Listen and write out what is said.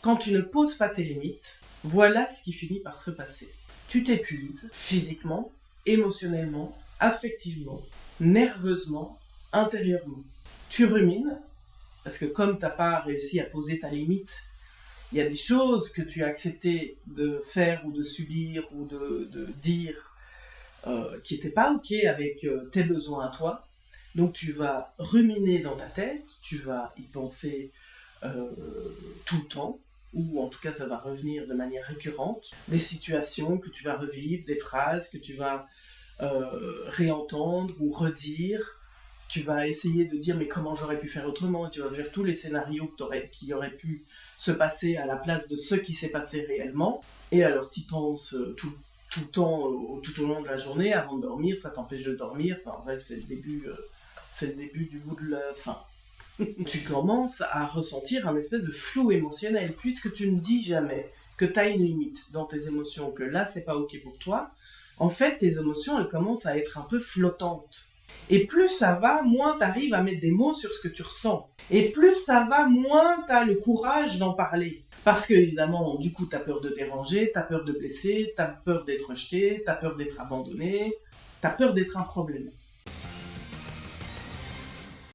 Quand tu ne poses pas tes limites, voilà ce qui finit par se passer. Tu t'épuises physiquement, émotionnellement, affectivement, nerveusement, intérieurement. Tu rumines, parce que comme tu n'as pas réussi à poser ta limite, il y a des choses que tu as accepté de faire ou de subir ou de dire qui n'étaient pas OK avec tes besoins à toi. Donc tu vas ruminer dans ta tête, tu vas y penser tout le temps, ou en tout cas ça va revenir de manière récurrente, des situations que tu vas revivre, des phrases que tu vas réentendre ou redire. Tu vas essayer de dire mais comment j'aurais pu faire autrement, tu vas faire tous les scénarios qui auraient pu se passer à la place de ce qui s'est passé réellement, et alors tu y penses tout le temps, tout au long de la journée, avant de dormir, ça t'empêche de dormir, enfin bref, c'est le début du bout de la fin. Tu commences à ressentir un espèce de flou émotionnel, puisque tu ne dis jamais que tu as une limite dans tes émotions, que là c'est pas OK pour toi. En fait, tes émotions, elles commencent à être un peu flottantes. Et plus ça va, moins tu arrives à mettre des mots sur ce que tu ressens. Et plus ça va, moins tu as le courage d'en parler. Parce que, évidemment, du coup, tu as peur de déranger, tu as peur de blesser, tu as peur d'être rejeté, tu as peur d'être abandonné, tu as peur d'être un problème.